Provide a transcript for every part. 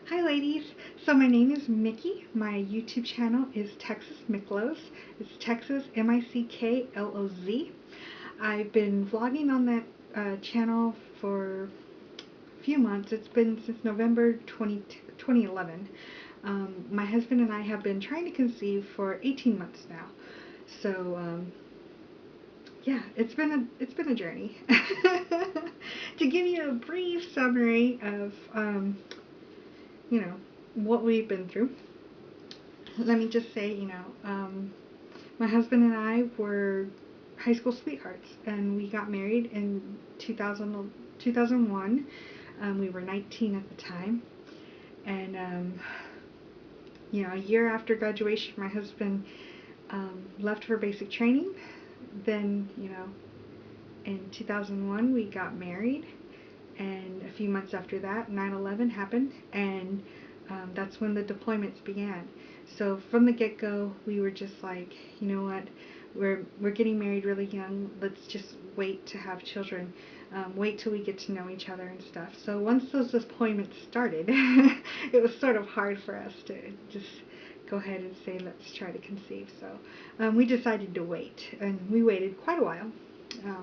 Hi ladies, so my name is Mickey. My YouTube channel is Texas Mickloz. It's Texas M-I-C-K-L-O-Z. I've been vlogging on that channel for a few months. It's been since November 2011. My husband and I have been trying to conceive for 18 months now. So yeah, it's been a journey. To give you a brief summary of you know, what we've been through. Let me just say, my husband and I were high school sweethearts, and we got married in 2001. We were 19 at the time, and a year after graduation, my husband left for basic training. Then, in 2001, we got married, and a few months after that, 9/11 happened, and that's when the deployments began. So from the get-go, we were just like, you know what, we're getting married really young. Let's just wait to have children. Wait till we get to know each other and stuff. So once those deployments started, it was sort of hard for us to just go ahead and say, let's try to conceive. So we decided to wait, and we waited quite a while.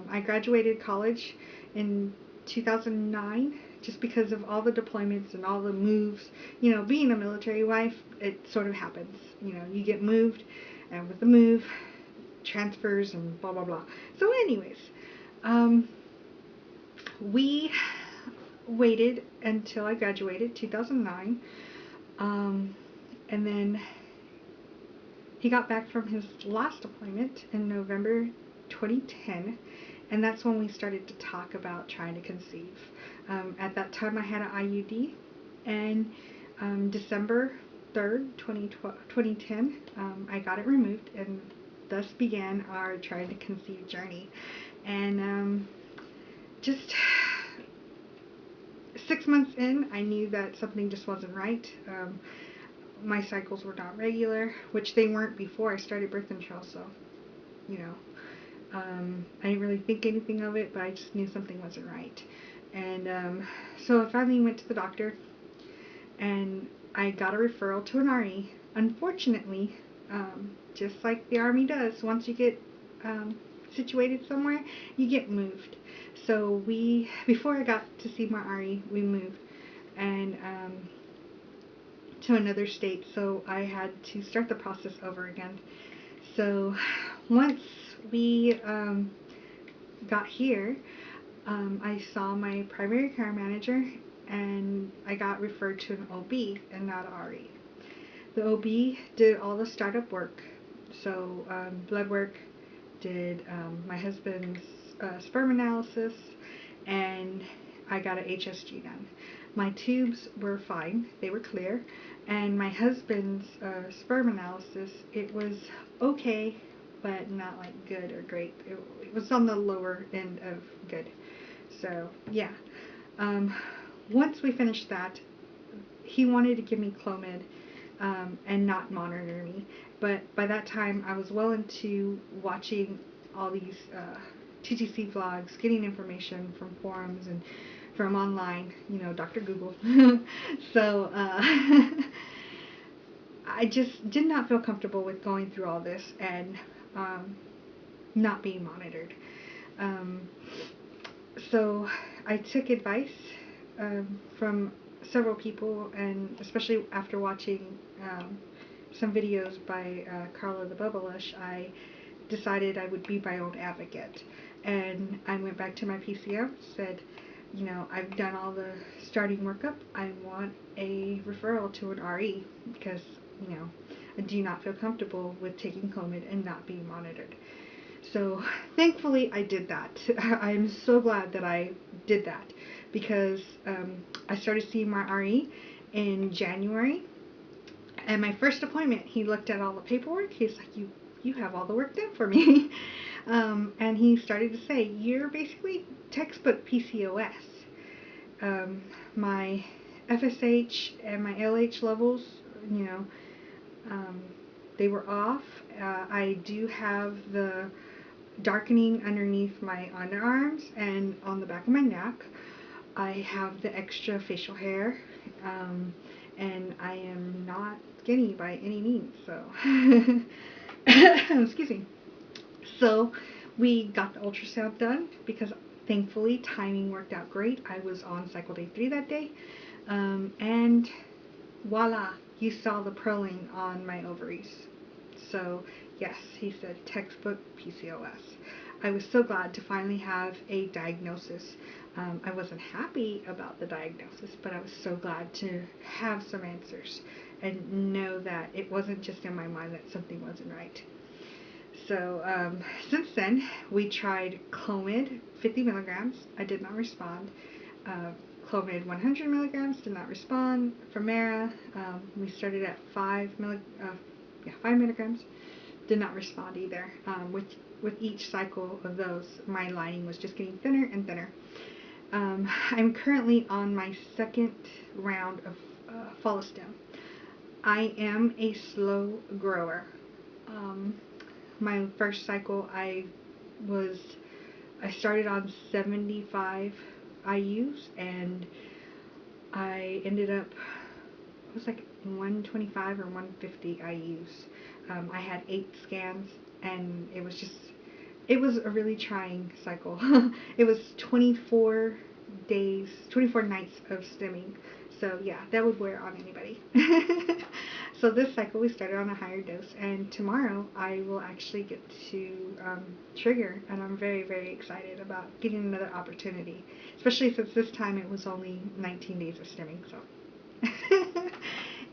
I graduated college in 2009, just because of all the deployments and all the moves. Being a military wife, it sort of happens. You get moved, and with the move, transfers and blah blah blah. So anyways, we waited until I graduated 2009, and then he got back from his last deployment in November 2010, and that's when we started to talk about trying to conceive. At that time, I had an IUD, and December 3rd, 2010, I got it removed, and thus began our trying to conceive journey. And just 6 months in, I knew that something just wasn't right. My cycles were not regular, which they weren't before I started birth control, so, I didn't really think anything of it, but I just knew something wasn't right. And so I finally went to the doctor, and I got a referral to an RE. Unfortunately, just like the Army does, once you get situated somewhere, you get moved. So before I got to see my RE, we moved, and to another state, so I had to start the process over again. So once we got here, I saw my primary care manager, and I got referred to an OB and not an RE. The OB did all the startup work, so blood work, did my husband's sperm analysis, and I got an HSG done. My tubes were fine, they were clear, and my husband's sperm analysis, it was okay, but not like good or great. It was on the lower end of good. So yeah, once we finished that, he wanted to give me Clomid, and not monitor me. But by that time, I was well into watching all these TTC vlogs, getting information from forums and from online, Dr. Google. So I just did not feel comfortable with going through all this and not being monitored. Um, so I took advice from several people, and especially after watching some videos by Carla the Bubblelush, I decided I would be my own advocate. And I went back to my PCO, said, I've done all the starting workup. I want a referral to an RE because, I do not feel comfortable with taking Clomid and not being monitored. So thankfully I did that. I'm so glad that I did that, because I started seeing my RE in January, and my first appointment, he looked at all the paperwork. He's like, you have all the work done for me. And he started to say, you're basically textbook PCOS. My FSH and my LH levels, they were off. I do have the darkening underneath my underarms and on the back of my neck. I have the extra facial hair, and I am not skinny by any means, so excuse me. So we got the ultrasound done because thankfully timing worked out great. I was on cycle day 3 that day, and voila, you saw the pearling on my ovaries. So yes, he said textbook PCOS. I was so glad to finally have a diagnosis. I wasn't happy about the diagnosis, but I was so glad to have some answers and know that it wasn't just in my mind that something wasn't right. So since then, we tried Clomid 50 milligrams. I did not respond. Clomid 100 milligrams did not respond. Femara, we started at 5 milligrams, did not respond either. With each cycle of those, my lining was just getting thinner and thinner. I'm currently on my second round of Follistim. I am a slow grower. My first cycle, I started on 75 IUs, and I ended up, it was like 125 or 150 IUs. I had 8 scans, and it was a really trying cycle. It was 24 days, 24 nights of stimming. So yeah, that would wear on anybody. So this cycle we started on a higher dose, and tomorrow I will actually get to trigger, and I'm very, very excited about getting another opportunity, especially since this time it was only 19 days of stimming. So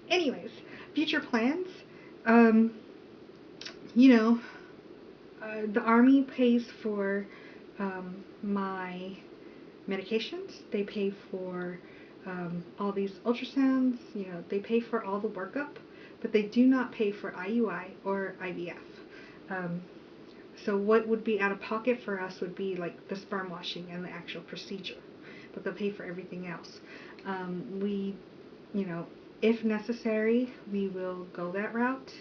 anyways, future plans. Um, you know, the Army pays for my medications. They pay for all these ultrasounds. You know, they pay for all the workup, but they do not pay for IUI or IVF. Um, so what would be out of pocket for us would be like the sperm washing and the actual procedure, but they'll pay for everything else. We, you know, if necessary, we will go that route.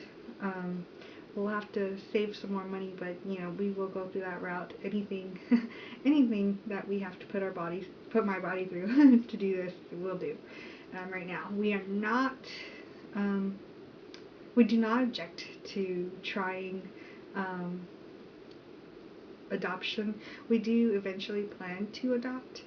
We'll have to save some more money, but you know, we will go through that route. Anything, anything that we have to put my body through to do this, we'll do. Right now, we do not object to trying adoption. We do eventually plan to adopt,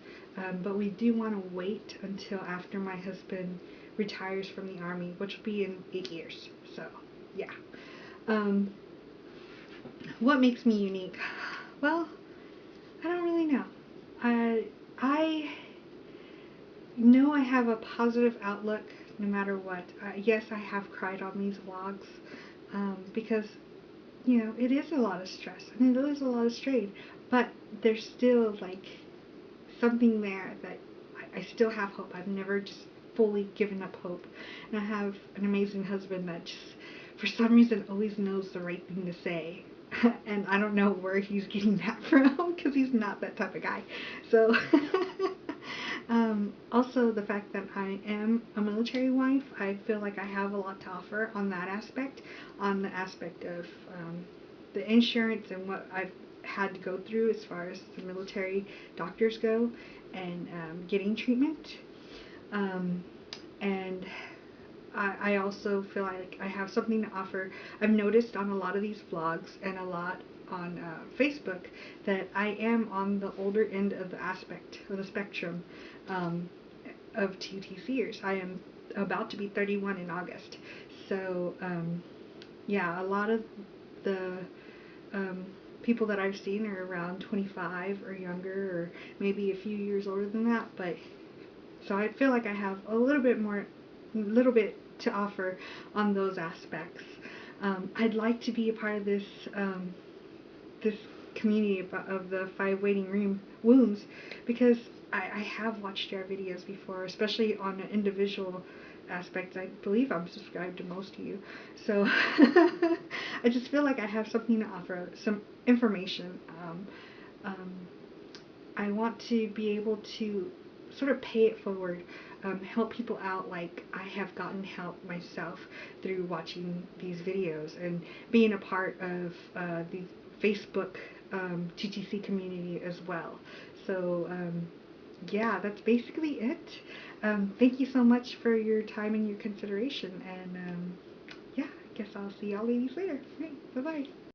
but we do want to wait until after my husband retires from the Army, which will be in 8 years. So, yeah. What makes me unique? Well, I don't really know. I know I have a positive outlook no matter what. Yes, I have cried on these vlogs because, you know, it is a lot of stress and it is a lot of strain, but there's still like something there that I still have hope. I've never just fully given up hope. And I have an amazing husband that just, for some reason, always knows the right thing to say. And I don't know where he's getting that from because he's not that type of guy. So, also the fact that I am a military wife, I feel like I have a lot to offer on that aspect, on the aspect of the insurance and what I've had to go through as far as the military doctors go, and getting treatment. And I also feel like I have something to offer. I've noticed on a lot of these vlogs and a lot on Facebook that I am on the older end of the aspect of the spectrum of TTCers. I am about to be 31 in August. So yeah, a lot of the people that I've seen are around 25 or younger, or maybe a few years older than that. But so I feel like I have a little bit to offer on those aspects. I'd like to be a part of this this community of the 5 waiting room wombs, because I have watched your videos before, especially on an individual aspect. I believe I'm subscribed to most of you, so I just feel like I have something to offer, some information. I want to be able to sort of pay it forward, help people out like I have gotten help myself through watching these videos and being a part of the Facebook TTC community as well. So yeah, that's basically it. Thank you so much for your time and your consideration. And yeah, I guess I'll see y'all ladies later. Right, bye bye.